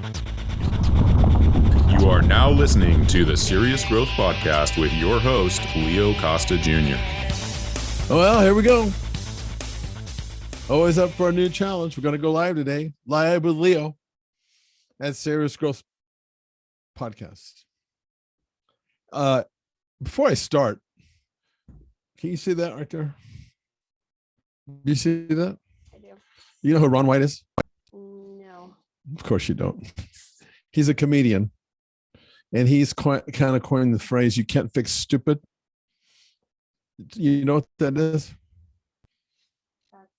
You are now listening to the Serious Growth Podcast with your host, Leo Costa Jr. Well, here we go. Always up for a new challenge. We're going to go live today, live with Leo at Serious Growth Podcast. Before I start, can you see that right there? You see that? I do. You know who Ron White is? No. Of course you don't. He's a comedian, and he's kind of coined the phrase, "You can't fix stupid." You know what that is?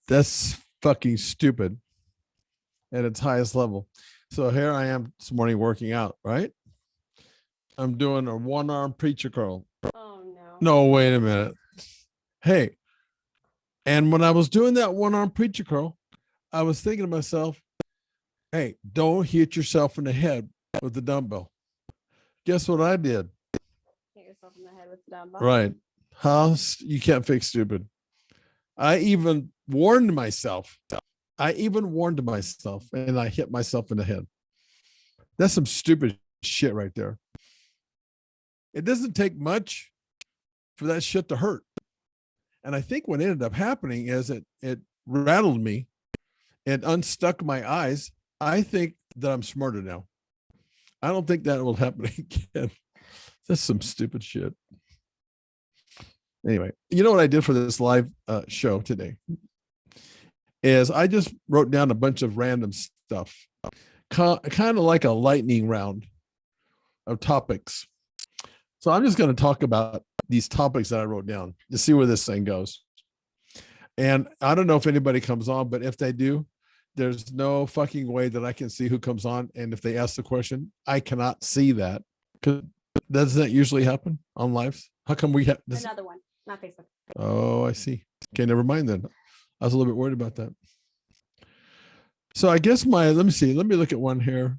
That's fucking stupid at its highest level. So here I am this morning working out, right? I'm doing a one-arm preacher curl. Oh, no. No, wait a minute. Hey, and when I was doing that one-arm preacher curl, I was thinking to myself, hey, don't hit yourself in the head with the dumbbell. Guess what I did? Hit yourself in the head with the dumbbell. Right. You can't fix stupid. I even warned myself, and I hit myself in the head. That's some stupid shit right there. It doesn't take much for that shit to hurt. And I think what ended up happening is it rattled me. It unstuck my eyes. I think that I'm smarter now. I don't think that will happen again. That's some stupid shit. Anyway, you know what I did for this live show today is I just wrote down a bunch of random stuff, kind of like a lightning round of topics. So I'm just going to talk about these topics that I wrote down to see where this thing goes. And I don't know if anybody comes on, but if they do, there's no fucking way that I can see who comes on. And if they ask the question, I cannot see that. Doesn't that usually happen on lives? How come we have this? Another one, not Facebook. Oh, I see. Okay, never mind then. I was a little bit worried about that. So I guess let me look at one here.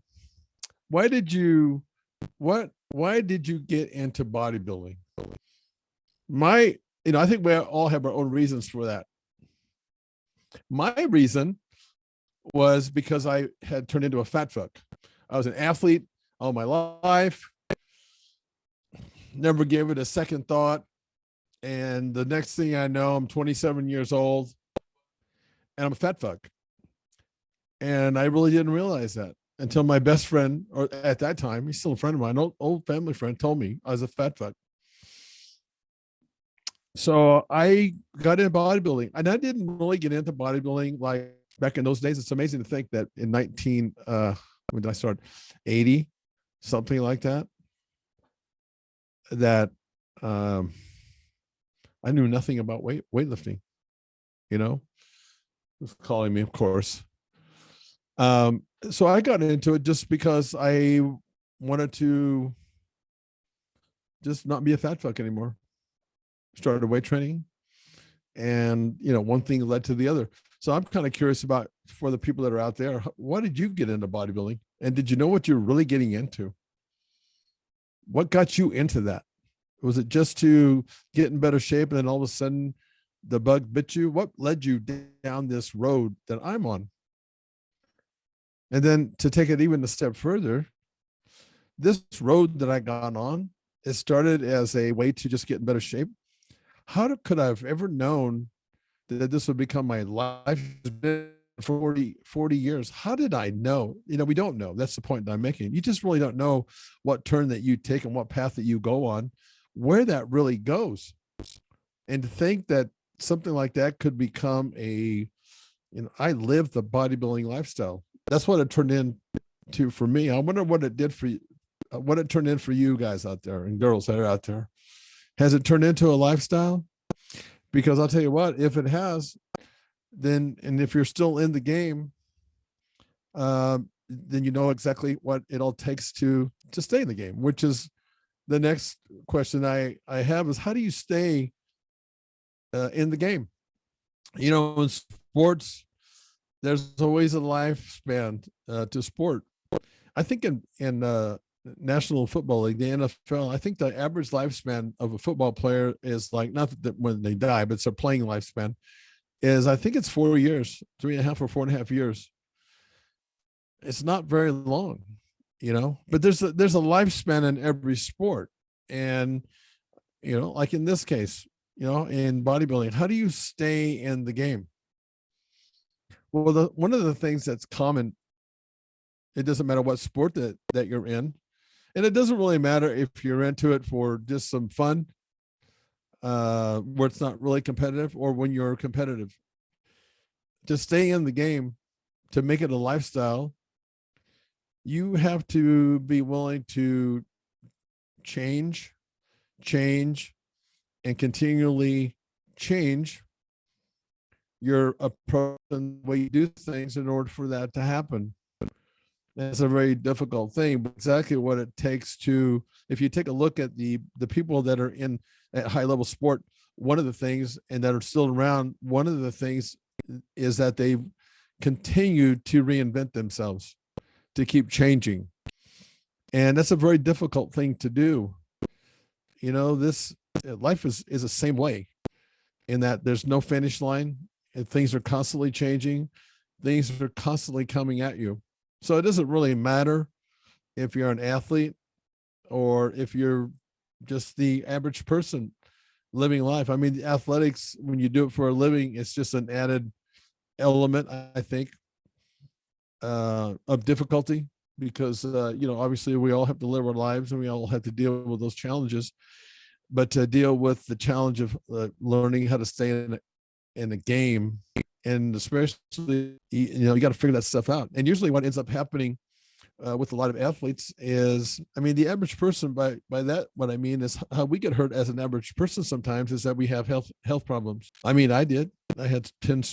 Why did you get into bodybuilding? I think we all have our own reasons for that. My reason was because I had turned into a fat fuck. I was an athlete all my life, never gave it a second thought. And the next thing I know, I'm 27 years old and I'm a fat fuck. And I really didn't realize that until my best friend, or at that time, he's still a friend of mine, old family friend, told me I was a fat fuck. So I got into bodybuilding, and I didn't really get into bodybuilding like back in those days. It's amazing to think that in when did I start? 80, something like that. That I knew nothing about weightlifting. He was calling me, of course. So I got into it just because I wanted to just not be a fat fuck anymore. Started weight training, and one thing led to the other. So I'm kind of curious about, for the people that are out there, why did you get into bodybuilding? And did you know what you're really getting into? What got you into that? Was it just to get in better shape, and then all of a sudden the bug bit you? What led you down this road that I'm on? And then to take it even a step further, this road that I got on, it started as a way to just get in better shape. How could I have ever known that this would become my life? For 40 years. How did I know? We don't know. That's the point that I'm making. You just really don't know what turn that you take and what path that you go on, where that really goes. And to think that something like that could become I live the bodybuilding lifestyle. That's what it turned into for me. I wonder what it did for you, what it turned in for you guys out there and girls that are out there. Has it turned into a lifestyle? Because I'll tell you what, if it has, then, and if you're still in the game, then you know exactly what it all takes to stay in the game, which is the next question I have is, how do you stay in the game? In sports, there's always a lifespan to sport. I think in National Football League, the NFL, I think the average lifespan of a football player is like, not that when they die, but it's a playing lifespan, is I think it's 4 years, 3.5 or 4.5 years. It's not very long. but there's a lifespan in every sport. And, like in this case, in bodybuilding, how do you stay in the game? Well, one of the things that's common, it doesn't matter what sport that you're in. And it doesn't really matter if you're into it for just some fun, where it's not really competitive, or when you're competitive. To stay in the game, to make it a lifestyle, you have to be willing to change, and continually change your approach and the way you do things in order for that to happen. That's a very difficult thing, but exactly what it takes to, if you take a look at the people that are in at high level sport, one of the things, and that are still around, one of the things is that they continue to reinvent themselves, to keep changing. And that's a very difficult thing to do. This life is the same way, in that there's no finish line, and things are constantly changing. Things are constantly coming at you. So it doesn't really matter if you're an athlete or if you're just the average person living life. I mean, the athletics, when you do it for a living, it's just an added element, I think, of difficulty, because, obviously we all have to live our lives and we all have to deal with those challenges. But to deal with the challenge of learning how to stay in a game, and especially, you got to figure that stuff out. And usually what ends up happening with a lot of athletes is, I mean, the average person, by that, what I mean is how we get hurt as an average person sometimes is that we have health problems. I mean, I did. I had 10.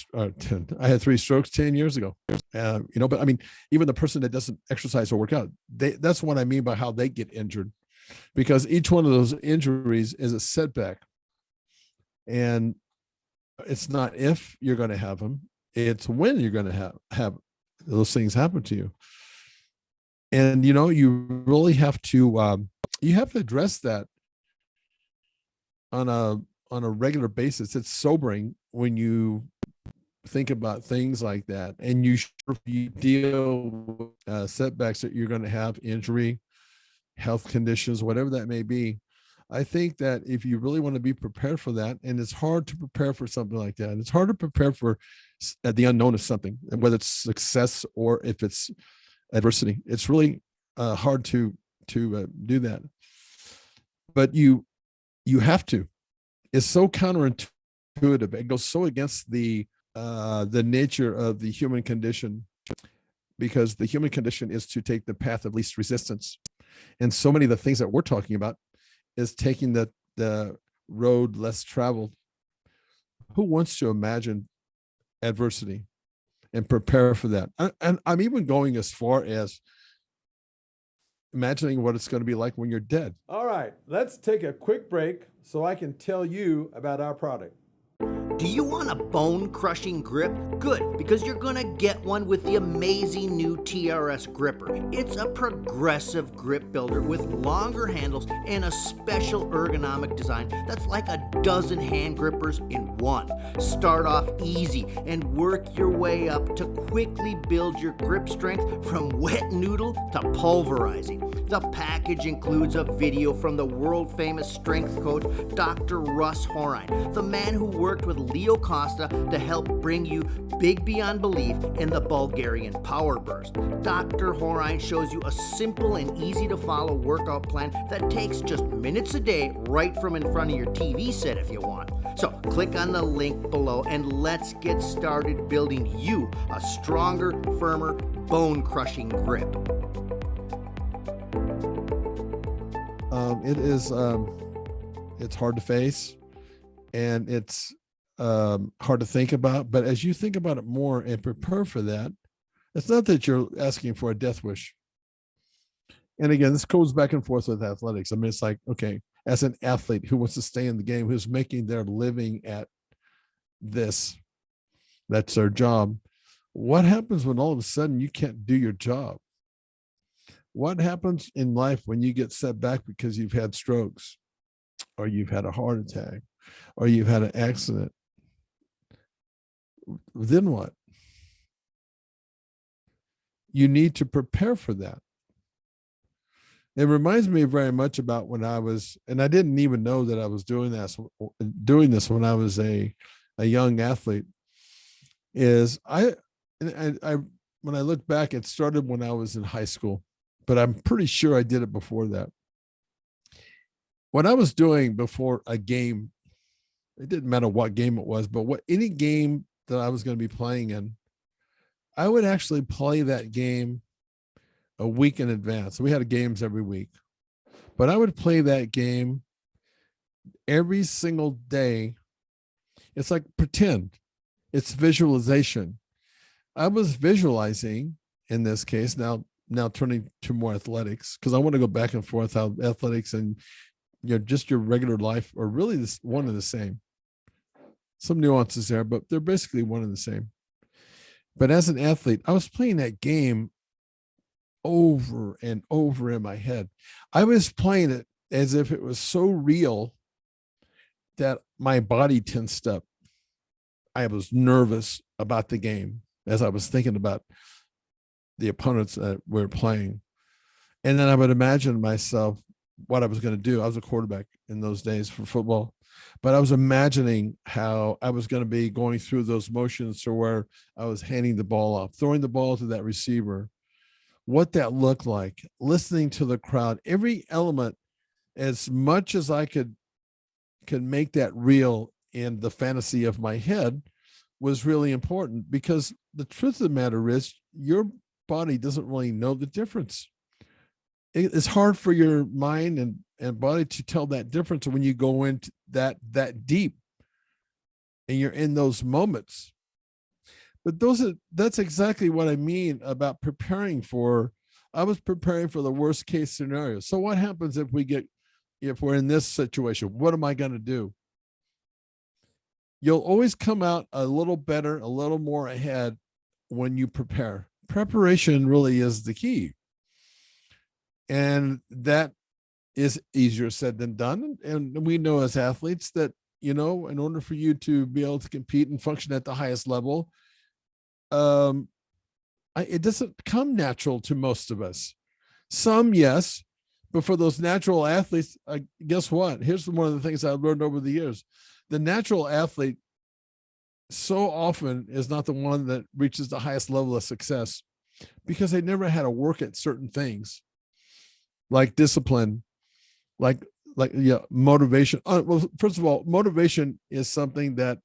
I had 3 strokes 10 years ago. But I mean, even the person that doesn't exercise or work out, that's what I mean by how they get injured, because each one of those injuries is a setback. And it's not if you're going to have them, it's when you're going to have those things happen to you. And, you really have to, address that on a regular basis. It's sobering when you think about things like that, and you deal with setbacks that you're going to have, injury, health conditions, whatever that may be. I think that if you really want to be prepared for that, and it's hard to prepare for something like that, it's hard to prepare for the unknown of something, and whether it's success or if it's adversity, it's really hard to do that. But you have to. It's so counterintuitive. It goes so against the nature of the human condition, because the human condition is to take the path of least resistance. And so many of the things that we're talking about is taking the road less traveled. Who wants to imagine adversity and prepare for that? And I'm even going as far as imagining what it's going to be like when you're dead. All right, let's take a quick break so I can tell you about our product. Do you want a bone-crushing grip? Good, because you're gonna get one with the amazing new Trs Gripper. It's a progressive grip builder with longer handles and a special ergonomic design that's like a dozen hand grippers in one. Start off easy and work your way up to quickly build your grip strength from wet noodle to pulverizing. The package includes a video from the world-famous strength coach, Dr. Russ Horine, the man who worked with Leo Costa to help bring you big beyond belief in the Bulgarian power burst. Dr. Horine shows you a simple and easy to follow workout plan that takes just minutes a day right from in front of your TV set if you want. So click on the link below and let's get started building you a stronger, firmer, bone-crushing grip. It's hard to face, and it's hard to think about. But as you think about it more and prepare for that, it's not that you're asking for a death wish. And again, this goes back and forth with athletics. I mean, it's like, okay, as an athlete who wants to stay in the game, who's making their living at this, that's their job. What happens when all of a sudden you can't do your job? What happens in life when you get set back because you've had strokes, or you've had a heart attack, or you've had an accident? Then what? You need to prepare for that. It reminds me very much about when I was, and I didn't even know that I was doing this when I was a young athlete. Is I when I look back, it started when I was in high school, but I'm pretty sure I did it before that. What I was doing before a game, it didn't matter what game it was, but any game that I was going to be playing in, I would actually play that game a week in advance. We had games every week, but I would play that game every single day. It's like pretend. It's visualization. I was visualizing in this case, now turning to more athletics, because I want to go back and forth how athletics and just your regular life are really one and the same. Some nuances there, but they're basically one and the same. But as an athlete, I was playing that game over and over in my head. I was playing it as if it was so real that my body tensed up. I was nervous about the game as I was thinking about the opponents that we were playing. And then I would imagine myself what I was going to do. I was a quarterback in those days for football, but I was imagining how I was going to be going through those motions to where I was handing the ball off, throwing the ball to that receiver, what that looked like, listening to the crowd, every element, as much as I could make that real in the fantasy of my head, was really important, because the truth of the matter is your body doesn't really know the difference. It's hard for your mind and body to tell that difference when you go into that deep and you're in those moments. But that's exactly what I mean about preparing for. I was preparing for the worst case scenario. So what happens if we're in this situation? What am I going to do? You'll always come out a little better, a little more ahead when you prepare. Preparation really is the key. And that is easier said than done. And we know as athletes that, in order for you to be able to compete and function at the highest level, it doesn't come natural to most of us. Some, yes, but for those natural athletes, guess what? Here's one of the things I've learned over the years. The natural athlete so often is not the one that reaches the highest level of success, because they never had to work at certain things like discipline, like motivation. Well, first of all, motivation is something that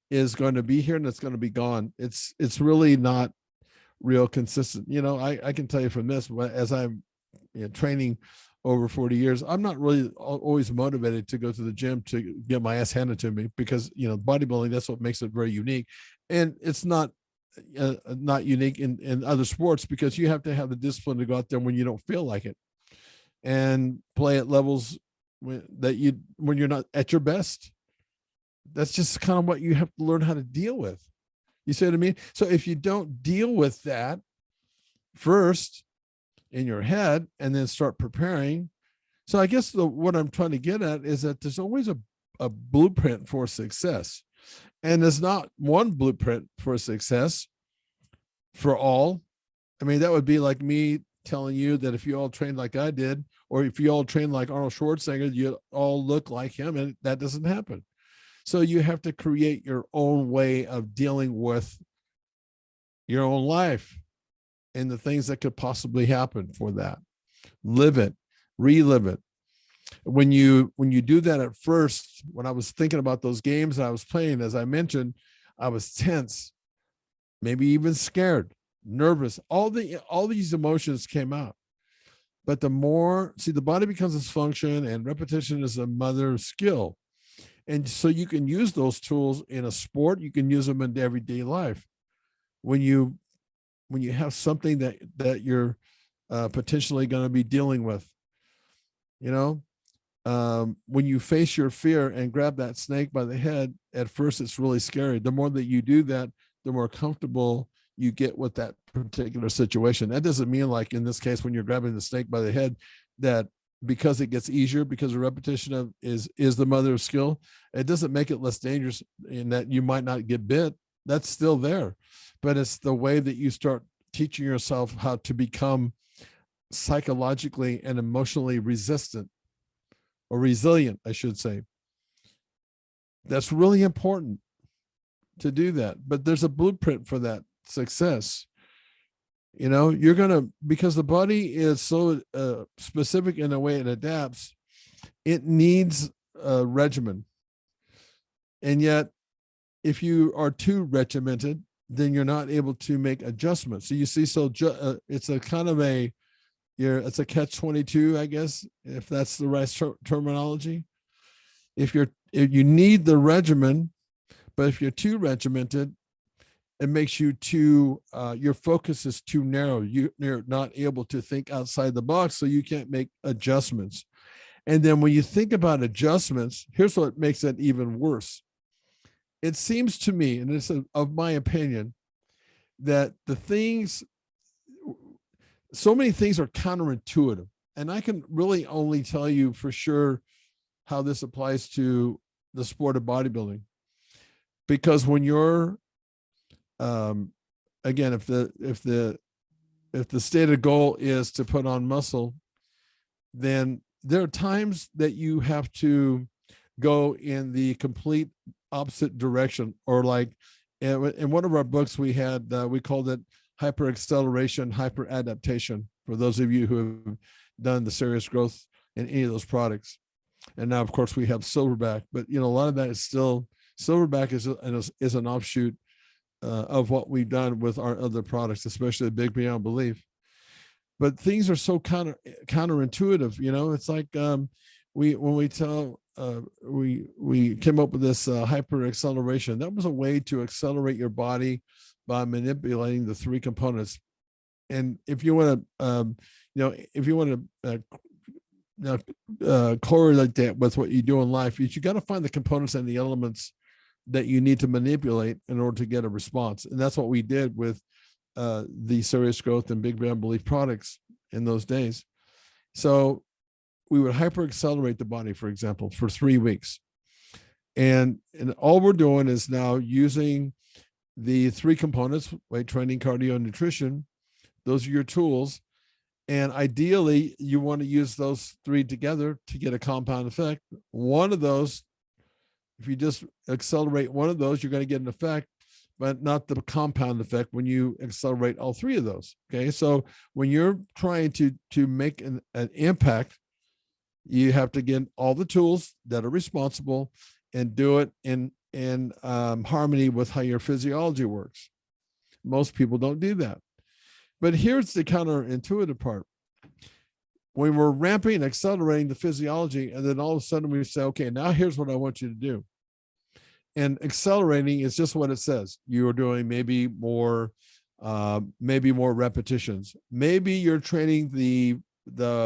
is going to be here and it's going to be gone. It's really not real consistent. I can tell you from this, as I'm training over 40 years, I'm not really always motivated to go to the gym to get my ass handed to me, because bodybuilding, that's what makes it very unique. And it's not unique in other sports, because you have to have the discipline to go out there when you don't feel like it and play at levels when you're not at your best. That's just kind of what you have to learn how to deal with. You see what I mean? So if you don't deal with that first in your head and then start preparing. So I guess what I'm trying to get at is that there's always a blueprint for success. And there's not one blueprint for success for all. I mean, that would be like me telling you that if you all trained like I did, or if you all trained like Arnold Schwarzenegger, you all look like him, and that doesn't happen. So you have to create your own way of dealing with your own life and the things that could possibly happen for that. Live it, relive it. When you do that at first, when I was thinking about those games I was playing, as I mentioned, I was tense, maybe even scared, nervous. All these emotions came out. But the body becomes its function, and repetition is the mother of skill. And so you can use those tools in a sport. You can use them in everyday life. When you have something that you're potentially going to be dealing with, when you face your fear and grab that snake by the head, at first it's really scary. The more that you do that, the more comfortable you get with that particular situation. That doesn't mean, like in this case, when you're grabbing the snake by the head, that because it gets easier, because the repetition is the mother of skill, it doesn't make it less dangerous in that you might not get bit. That's still there. But it's the way that you start teaching yourself how to become psychologically and emotionally resistant, or resilient, I should say. That's really important to do that. But there's a blueprint for that success. You know, you're going to, because the body is so specific in the way it adapts, it needs a regimen. And yet, if you are too regimented, then you're not able to make adjustments. So you see, it's a kind of it's a catch-22, I guess, if that's the right terminology. If you need the regimen, but if you're too regimented, it makes you your focus is too narrow. You're not able to think outside the box, so you can't make adjustments. And then when you think about adjustments, here's what makes it even worse. It seems to me, and it's of my opinion, that so many things are counterintuitive. And I can really only tell you for sure how this applies to the sport of bodybuilding. Because when you're, again, if the stated goal is to put on muscle, then there are times that you have to go in the complete opposite direction, or like in one of our books we called it hyper-acceleration, hyper-adaptation, for those of you who have done the serious growth in any of those products. And now, of course, we have Silverback, but a lot of that is still, Silverback is an offshoot of what we've done with our other products, especially Big Beyond Belief. But things are so counterintuitive. It's like we came up with this hyper acceleration. That was a way to accelerate your body by manipulating the three components. And if you want to correlate that with what you do in life, you got to find the components and the elements that you need to manipulate in order to get a response. And that's what we did with the Serious Growth and Big Beyond Belief products in those days. So we would hyper accelerate the body, for example, for 3 weeks. And all we're doing is now using the three components: weight training, cardio, and nutrition. Those are your tools. And ideally, you want to use those three together to get a compound effect. One of those, if you just accelerate one of those, you're going to get an effect, but not the compound effect when you accelerate all three of those. Okay. So when you're trying to make an impact, you have to get all the tools that are responsible and do it in harmony with how your physiology works. Most people don't do that. But here's the counterintuitive part. When we're ramping and accelerating the physiology, and then all of a sudden we say, okay, now here's what I want you to do. And accelerating is just what it says. You are doing maybe more repetitions. Maybe you're training the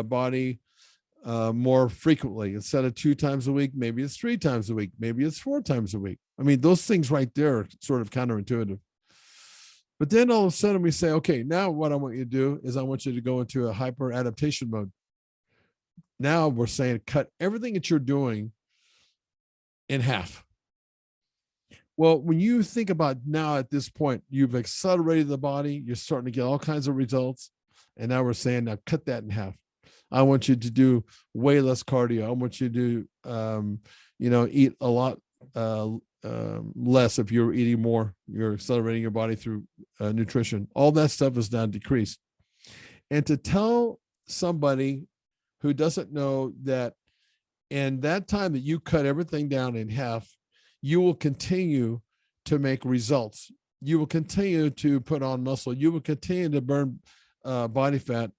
body more frequently. Instead of 2 times a week, maybe it's 3 times a week. Maybe it's 4 times a week. I mean, those things right there are sort of counterintuitive. But then all of a sudden we say, okay, now what I want you to do is I want you to go into a hyper adaptation mode. Now we're saying cut everything that you're doing in half. Well, when you think about now at this point, you've accelerated the body, you're starting to get all kinds of results. And now we're saying, now cut that in half. I want you to do way less cardio. I want you to, eat a lot less. If you're eating more, you're accelerating your body through nutrition. All that stuff is now decreased. And to tell somebody who doesn't know that in that time that you cut everything down in half, you will continue to make results. You will continue to put on muscle. You will continue to burn body fat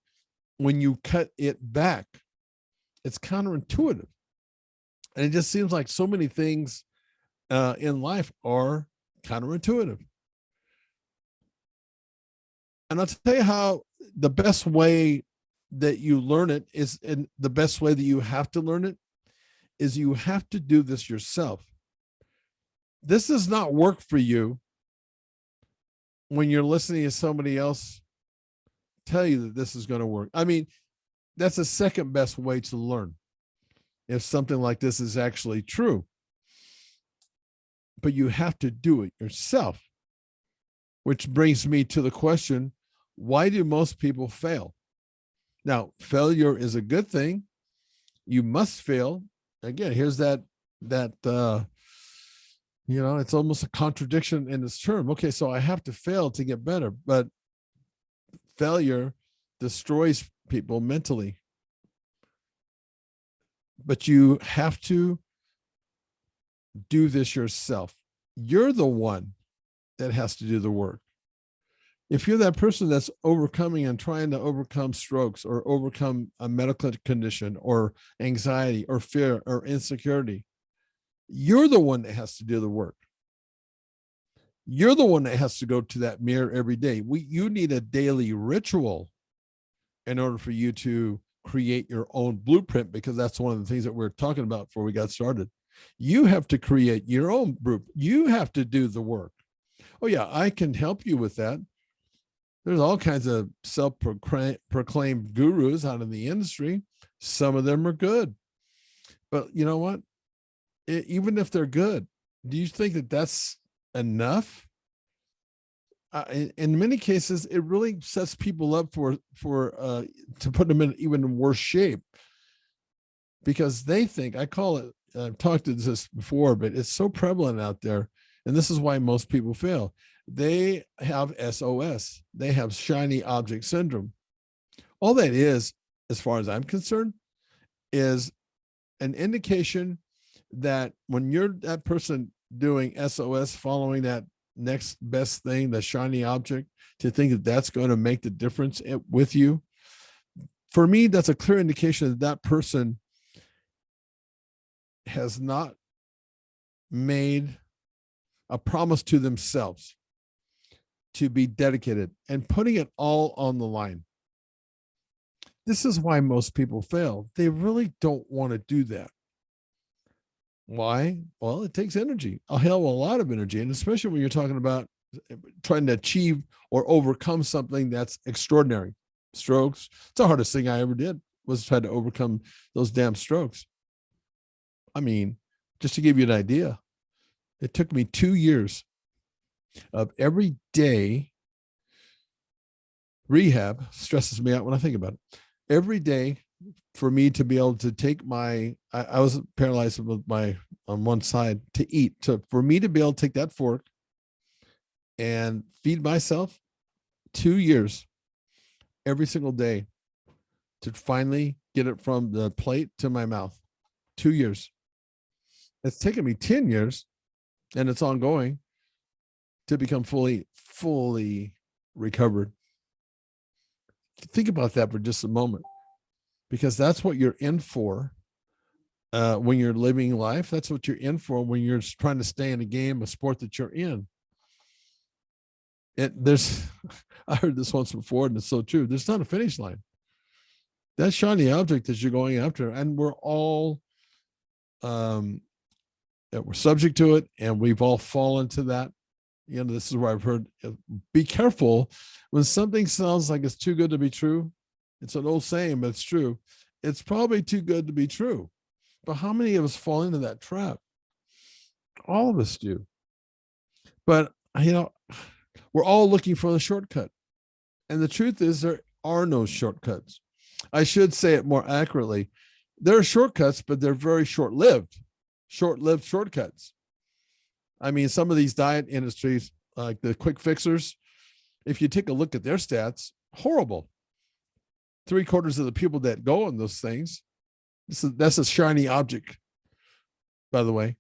when you cut it back. It's counterintuitive. And it just seems like so many things in life are counterintuitive. And I'll tell you how the best way that you learn it is, and the best way that you have to learn it is you have to do this yourself. This does not work for you when you're listening to somebody else tell you that this is going to work. I mean, that's the second best way to learn, if something like this is actually true. But you have to do it yourself, which brings me to the question, why do most people fail? Now, failure is a good thing. You must fail. Again, here's that it's almost a contradiction in this term. Okay, so I have to fail to get better, but failure destroys people mentally. But you have to do this yourself. You're the one that has to do the work. If you're that person that's overcoming and trying to overcome strokes or overcome a medical condition or anxiety or fear or insecurity, you're the one that has to do the work. You're the one that has to go to that mirror every day. You need a daily ritual in order for you to create your own blueprint, because that's one of the things that we're talking about before we got started. You have to create your own blueprint. You have to do the work. Oh yeah, I can help you with that. There's all kinds of self-proclaimed gurus out in the industry. Some of them are good. But you know what? Even if they're good, do you think that that's enough? In many cases, it really sets people up for to put them in even worse shape, because they think, I call it, I've talked to this before, but it's so prevalent out there. And this is why most people fail. They have SOS. They have shiny object syndrome. All that is, as far as I'm concerned, is an indication that when you're that person doing SOS, following that next best thing, the shiny object, to think that that's going to make the difference with you, for me, that's a clear indication that that person has not made a promise to themselves to be dedicated and putting it all on the line. This is why most people fail. They really don't want to do that. Why? Well, it takes energy, a hell of a lot of energy. And especially when you're talking about trying to achieve or overcome something that's extraordinary. Strokes. It's the hardest thing I ever did, was try to overcome those damn strokes. I mean, just to give you an idea, it took me 2 years of every day rehab. Stresses me out when I think about it. Every day for me to be able to take I was paralyzed with on one side to eat. So for me to be able to take that fork and feed myself, 2 years, every single day, to finally get it from the plate to my mouth. 2 years. It's taken me 10 years, and it's ongoing, to become fully recovered. Think about that for just a moment, because that's what you're in for when you're living life. That's what you're in for when you're trying to stay in a game, a sport that you're in. I heard this once before, and it's so true. There's not a finish line. That shiny object that you're going after, and we're all that we're subject to it, and we've all fallen to that. This is where I've heard, be careful when something sounds like it's too good to be true. It's an old saying, but it's true. It's probably too good to be true. But how many of us fall into that trap? All of us do. But, we're all looking for the shortcut. And the truth is, there are no shortcuts. I should say it more accurately. There are shortcuts, but they're very short-lived shortcuts. I mean, some of these diet industries, like the quick fixers, if you take a look at their stats, horrible. 3/4 of the people that go on those things, that's a shiny object, by the way.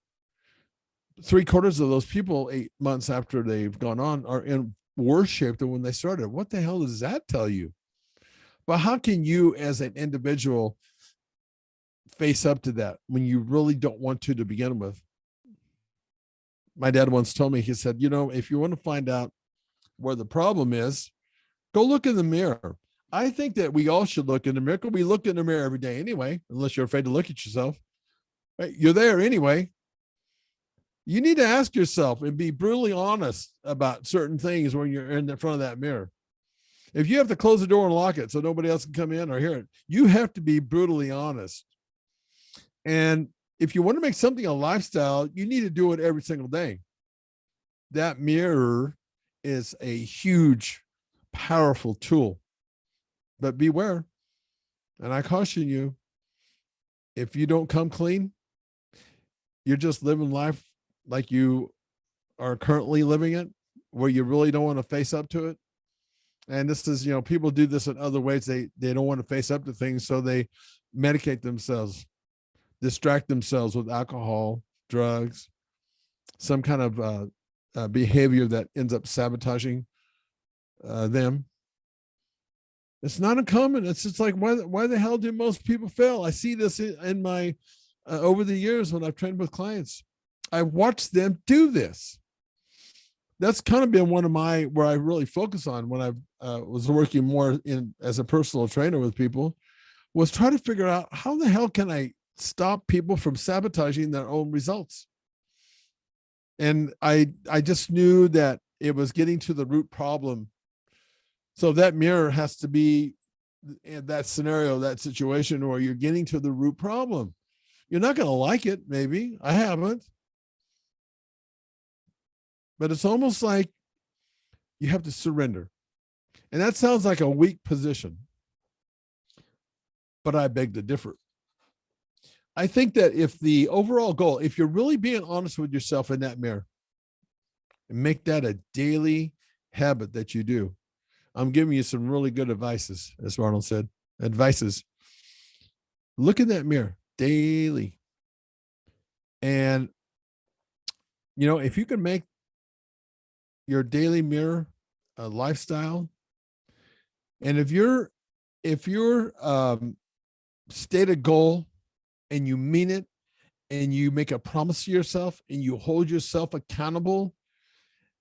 3/4 of those people, 8 months after they've gone on, are in worse shape than when they started. What the hell does that tell you? But how can you as an individual face up to that when you really don't want to begin with? My dad once told me, he said, if you want to find out where the problem is, go look in the mirror. I think that we all should look in the mirror. We look in the mirror every day anyway, unless you're afraid to look at yourself. Right? You're there anyway. You need to ask yourself and be brutally honest about certain things when you're in the front of that mirror. If you have to close the door and lock it so nobody else can come in or hear it, you have to be brutally honest. And if you want to make something a lifestyle, you need to do it every single day. That mirror is a huge, powerful tool. But beware, And I caution you, if you don't come clean, you're just living life like you are currently living it, where you really don't want to face up to it. And this is, people do this in other ways. They don't want to face up to things, so they medicate themselves, distract themselves with alcohol, drugs, some kind of behavior that ends up sabotaging them. It's not uncommon. It's just like, why the hell do most people fail? I see this in my over the years when I've trained with clients. I watched them do this. That's kind of been one of my, where I really focus on when I was working more as a personal trainer with people, was try to figure out how the hell can I stop people from sabotaging their own results. And I just knew that it was getting to the root problem. So that mirror has to be in that scenario, that situation where you're getting to the root problem. You're not going to like it, maybe. I haven't. But it's almost like you have to surrender. And that sounds like a weak position. But I beg to differ. I think that if the overall goal, if you're really being honest with yourself in that mirror, and make that a daily habit that you do. I'm giving you some really good advices, as Arnold said, advices. Look in that mirror daily. And, if you can make your daily mirror a lifestyle, and if your stated goal and you mean it, and you make a promise to yourself and you hold yourself accountable,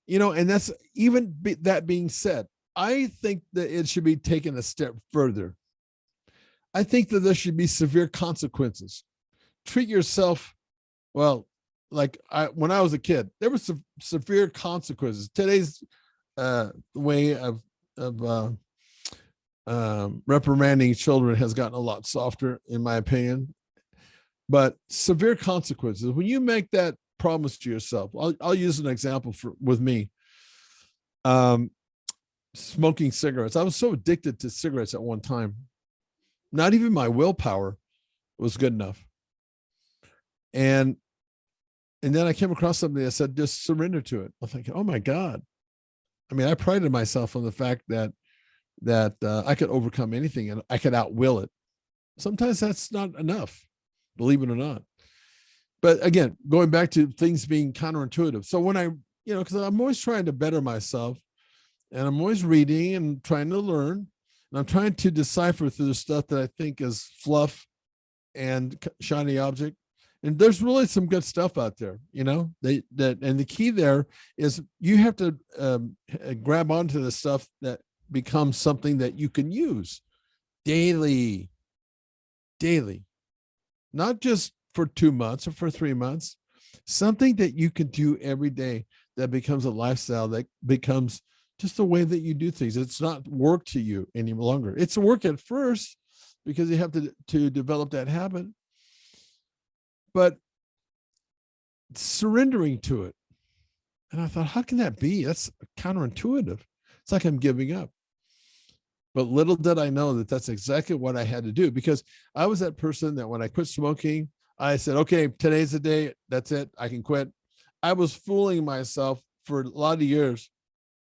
and that's even that being said, I think that it should be taken a step further. I think that there should be severe consequences. Treat yourself, well, like when I was a kid, there were some severe consequences. Today's way of reprimanding children has gotten a lot softer, in my opinion. But severe consequences, when you make that promise to yourself, I'll use an example with me. Smoking cigarettes. I was so addicted to cigarettes at one time. Not even my willpower was good enough. And then I came across something that said, just surrender to it. I'm thinking, oh my God. I mean, I prided myself on the fact that I could overcome anything and I could outwill it. Sometimes that's not enough, believe it or not. But again, going back to things being counterintuitive. So when because I'm always trying to better myself, and I'm always reading and trying to learn, and I'm trying to decipher through the stuff that I think is fluff and shiny object. And there's really some good stuff out there, and the key there is you have to grab onto the stuff that becomes something that you can use daily, not just for 2 months or for 3 months, something that you can do every day that becomes a lifestyle, that becomes just the way that you do things. It's not work to you any longer. It's work at first because you have to develop that habit, but surrendering to it. And I thought, how can that be? That's counterintuitive. It's like I'm giving up. But little did I know that that's exactly what I had to do, because I was that person that when I quit smoking, I said, okay, today's the day. That's it. I can quit. I was fooling myself for a lot of years,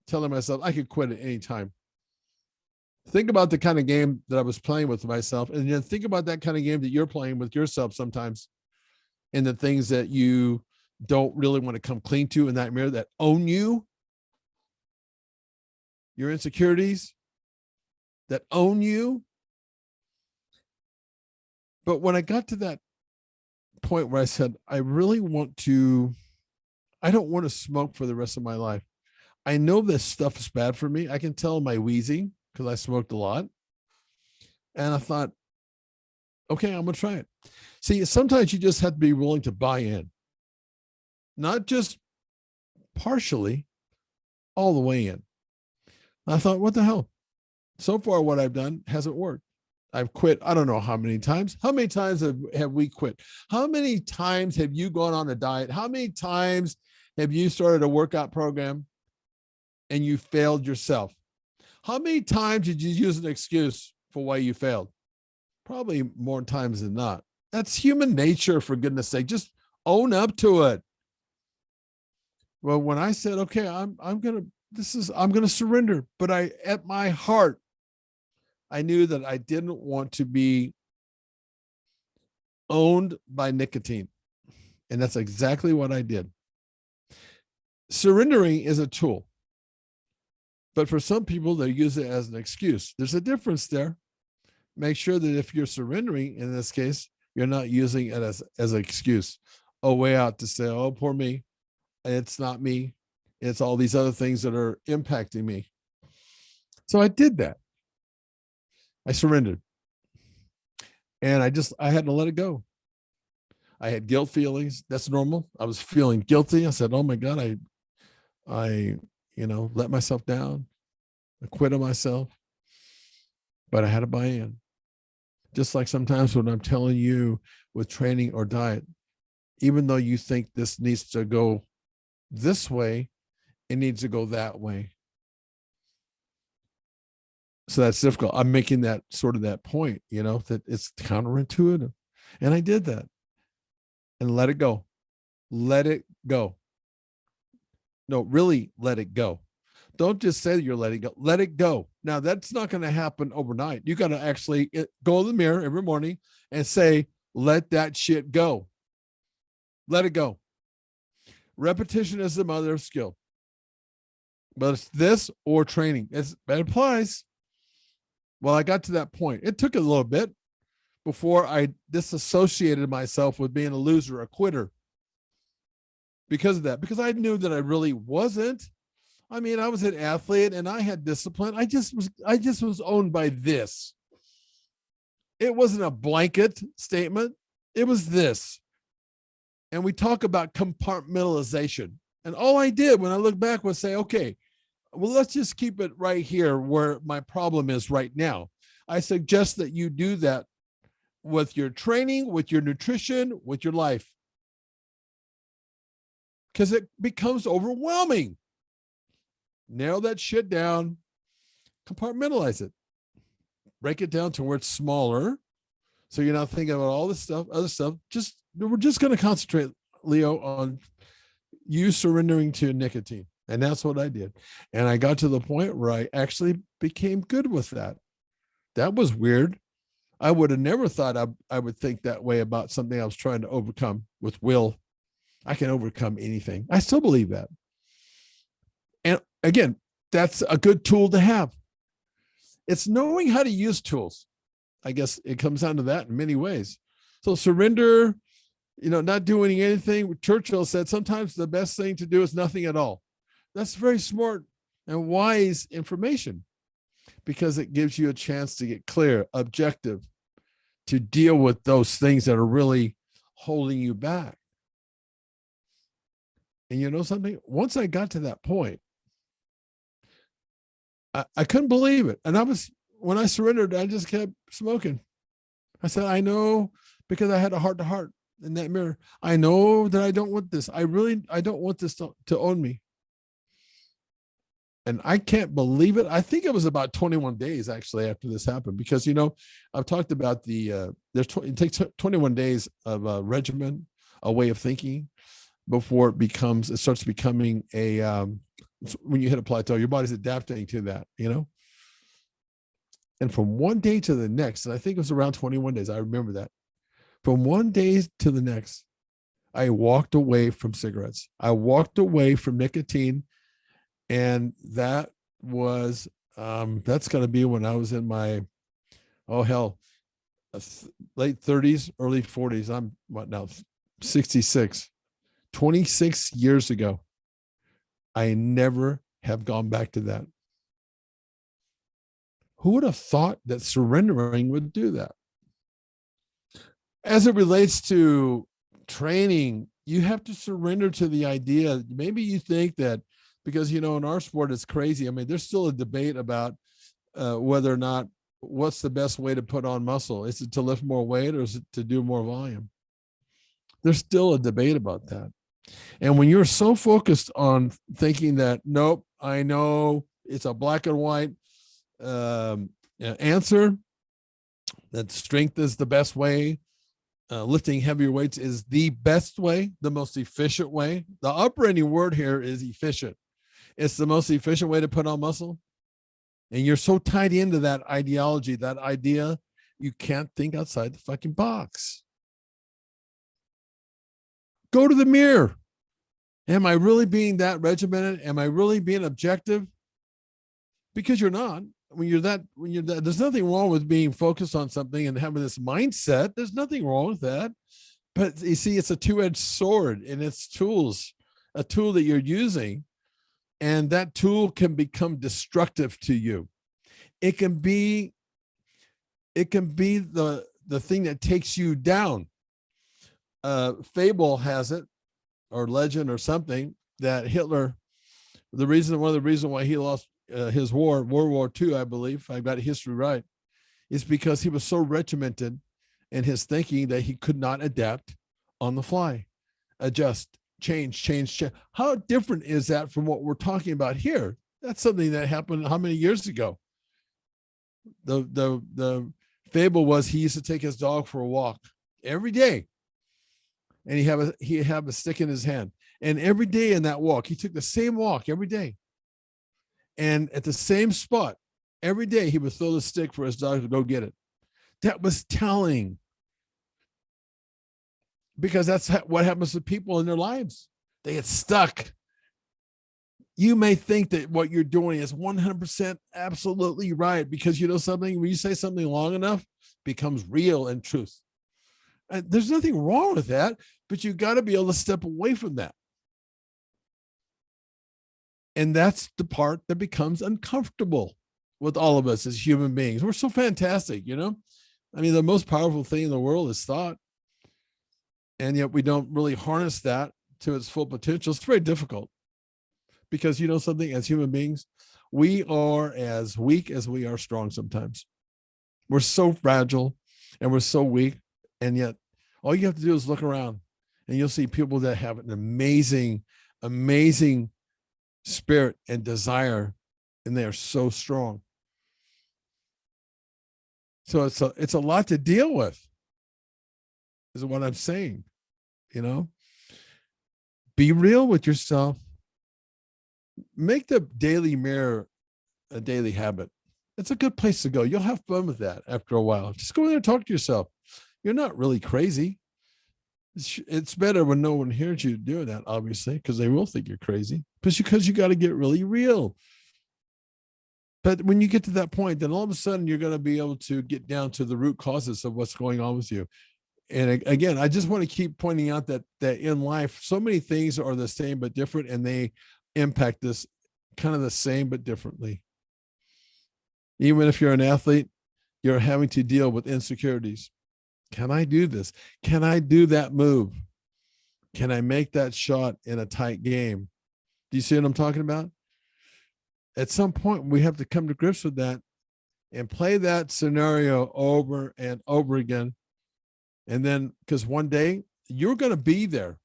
telling myself I could quit at any time. Think about the kind of game that I was playing with myself, and then think about that kind of game that you're playing with yourself sometimes, and the things that you don't really want to come clean to in that mirror that own you, your insecurities that own you. But when I got to that point where I said, I don't want to smoke for the rest of my life. I know this stuff is bad for me. I can tell my wheezing because I smoked a lot. And I thought, okay, I'm going to try it. See, sometimes you just have to be willing to buy in, not just partially, all the way in. I thought, what the hell? So far, what I've done hasn't worked. I've quit. I don't know how many times. How many times have we quit? How many times have you gone on a diet? How many times have you started a workout program and you failed yourself? How many times did you use an excuse for why you failed? probably more times than not. That's human nature, for goodness sake. Just own up to it. Well, when I said, okay, I'm gonna surrender, but at my heart, I knew that I didn't want to be owned by nicotine. And that's exactly what I did. Surrendering is a tool. But for some people, they use it as an excuse. There's a difference there. Make sure that if you're surrendering, in this case, you're not using it as an excuse, a way out to say, oh, poor me. It's not me. It's all these other things that are impacting me. So I did that. I surrendered. And I had to let it go. I had guilt feelings. That's normal. I was feeling guilty. I said, oh my God, I let myself down. I quit on myself. But I had to buy in. Just like sometimes when I'm telling you with training or diet, even though you think this needs to go this way, it needs to go that way. So that's difficult. I'm making that point, that it's counterintuitive. And I did that. And let it go. Let it go. No, really let it go. Don't just say that you're letting go. Let it go. Now, that's not going to happen overnight. You got to actually go in the mirror every morning and say, let that shit go. Let it go. Repetition is the mother of skill. But it's this or training. It applies. Well, I got to that point. It took a little bit before I disassociated myself with being a loser, a quitter. Because of that, because I knew that I really wasn't. I mean, I was an athlete and I had discipline. I just was owned by this. It wasn't a blanket statement. It was this. And we talk about compartmentalization. And all I did when I look back was say, okay, well, let's just keep it right here where my problem is right now. I suggest that you do that with your training, with your nutrition, with your life. Because it becomes overwhelming. Narrow that shit down, compartmentalize it, break it down to where it's smaller. So you're not thinking about all this stuff, other stuff. We're just going to concentrate, Leo, on you surrendering to nicotine. And that's what I did. And I got to the point where I actually became good with that. That was weird. I would have never thought I would think that way about something I was trying to overcome with will. I can overcome anything. I still believe that. And again, that's a good tool to have. It's knowing how to use tools. I guess it comes down to that in many ways. So surrender, not doing anything. Churchill said sometimes the best thing to do is nothing at all. That's very smart and wise information because it gives you a chance to get clear, objective, to deal with those things that are really holding you back. And you know something? Once I got to that point, I couldn't believe it. And when I surrendered, I just kept smoking. I said, I know, because I had a heart to heart in that mirror. I know that I don't want this. I don't want this to own me. And I can't believe it. I think it was about 21 days actually after this happened, because, I've talked about it takes 21 days of a regimen, a way of thinking before it starts becoming when you hit a plateau, your body's adapting to that, And from one day to the next, and I think it was around 21 days, I remember that. From one day to the next, I walked away from cigarettes. I walked away from nicotine. And that was, that's going to be when I was in my, late 30s, early 40s. I'm what now, 66. 26 years ago. I never have gone back to that. Who would have thought that surrendering would do that? As it relates to training, you have to surrender to the idea. Maybe you think that because, in our sport, it's crazy. I mean, there's still a debate about whether or not what's the best way to put on muscle. Is it to lift more weight or is it to do more volume? There's still a debate about that. And when you're so focused on thinking that, nope, I know it's a black and white answer, that strength is the best way. Lifting heavier weights is the best way, the most efficient way. The operating word here is efficient. It's the most efficient way to put on muscle. And you're so tied into that ideology, that idea, you can't think outside the fucking box. Go to the mirror. Am I really being that regimented? Am I really being objective? Because you're not. When you're that, there's nothing wrong with being focused on something and having this mindset. There's nothing wrong with that. But you see, it's a two-edged sword, and it's tools, a tool that you're using, and that tool can become destructive to you. It can be the thing that takes you down. Fable has it, or legend or something, that Hitler, one of the reasons why he lost his World War II, I believe, if I got history right, is because he was so regimented in his thinking that he could not adapt on the fly, adjust, change. How different is that from what we're talking about here? That's something that happened how many years ago? The fable was he used to take his dog for a walk every day, and he'd have a stick in his hand, and every day in that walk, he took the same walk every day. And at the same spot, every day he would throw the stick for his dog to go get it. That was telling. Because that's what happens to people in their lives. They get stuck. You may think that what you're doing is 100% absolutely right, because you know something, when you say something long enough, it becomes real and truth. And there's nothing wrong with that, but you got to be able to step away from that. And that's the part that becomes uncomfortable with all of us as human beings. We're so fantastic, you know? I mean, the most powerful thing in the world is thought. And yet we don't really harness that to its full potential. It's very difficult, because you know something, as human beings, we are as weak as we are strong sometimes. We're so fragile and we're so weak. And yet all you have to do is look around, and you'll see people that have an amazing, amazing spirit and desire, and they are so strong. So it's a lot to deal with, is what I'm saying. You know, be real with yourself. Make the daily mirror a daily habit. It's a good place to go. You'll have fun with that after a while. Just go in there and talk to yourself. You're not really crazy. It's better when no one hears you doing that, obviously, because they will think you're crazy. Because you got to get really real. But when you get to that point, then all of a sudden you're going to be able to get down to the root causes of what's going on with you. And again, I just want to keep pointing out that in life, so many things are the same but different, and they impact us kind of the same but differently. Even if you're an athlete, you're having to deal with insecurities. Can I do this? Can I do that move? Can I make that shot in a tight game? Do you see what I'm talking about? At some point, we have to come to grips with that and play that scenario over and over again. And then, because one day you're going to be there.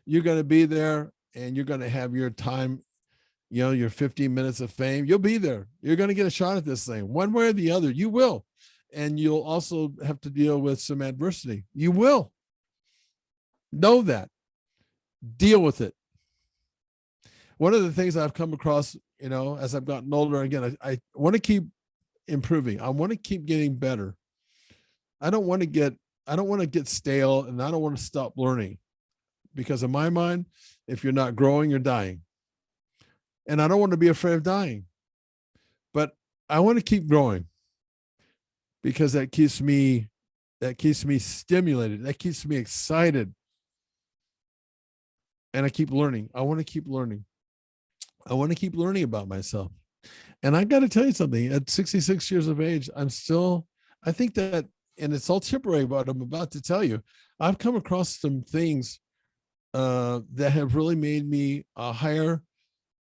You're going to be there, and you're going to have your time, you know, your 15 minutes of fame. You'll be there. You're going to get a shot at this thing one way or the other. You will. And you'll also have to deal with some adversity. You will. Know that. Deal with it. One of the things I've come across, you know, as I've gotten older, again, I want to keep improving. I want to keep getting better. I don't want to get stale, and I don't want to stop learning, because in my mind, if you're not growing, you're dying. And I don't want to be afraid of dying, but I want to keep growing, because that keeps me stimulated. That keeps me excited. And I keep learning. I want to keep learning. I want to keep learning about myself. And I got to tell you something, at 66 years of age, I think that, and it's all temporary, what I'm about to tell you, I've come across some things that have really made me a higher,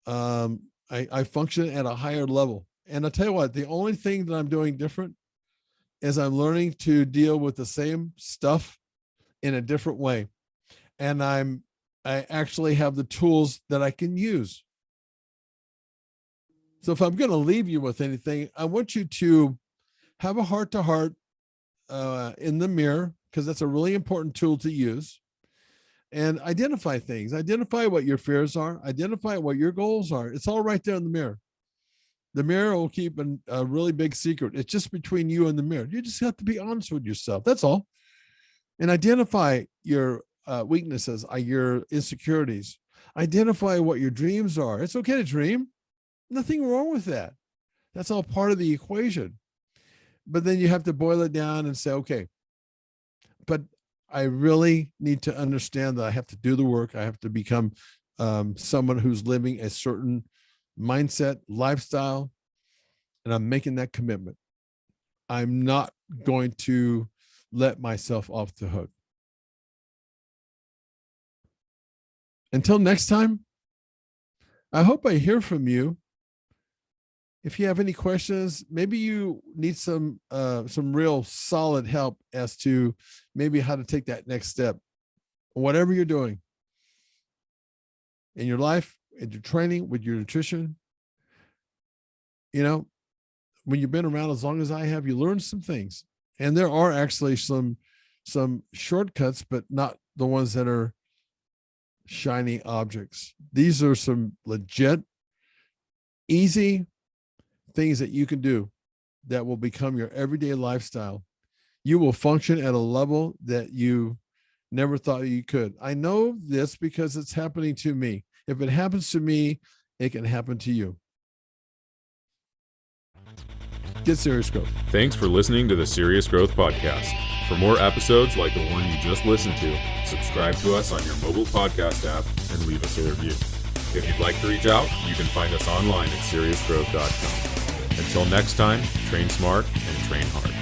I function at a higher level. And I'll tell you what, the only thing that I'm doing different is I'm learning to deal with the same stuff in a different way. And I actually have the tools that I can use. So if I'm going to leave you with anything, I want you to have a heart-to-heart in the mirror, because that's a really important tool to use, and identify things. Identify what your fears are. Identify what your goals are. It's all right there in the mirror. The mirror will keep a really big secret. It's just between you and the mirror. You just have to be honest with yourself. That's all. And identify your weaknesses, your insecurities. Identify what your dreams are. It's okay to dream. Nothing wrong with that. That's all part of the equation. But then you have to boil it down and say, okay, but I really need to understand that I have to do the work. I have to become someone who's living a certain mindset, lifestyle, and I'm making that commitment. I'm not going to let myself off the hook. Until next time, I hope I hear from you. If you have any questions, maybe you need some real solid help as to maybe how to take that next step. Whatever you're doing in your life, in your training, with your nutrition, when you've been around as long as I have, you learn some things. And there are actually some shortcuts, but not the ones that are shiny objects. These are some legit, easy things that you can do that will become your everyday lifestyle. You will function at a level that you never thought you could. I know this because it's happening to me. If it happens to me, it can happen to you. Get serious growth. Thanks for listening to the Serious Growth Podcast. For more episodes like the one you just listened to, subscribe to us on your mobile podcast app and leave us a review. If you'd like to reach out, you can find us online at seriousgrowth.com. Until next time, train smart and train hard.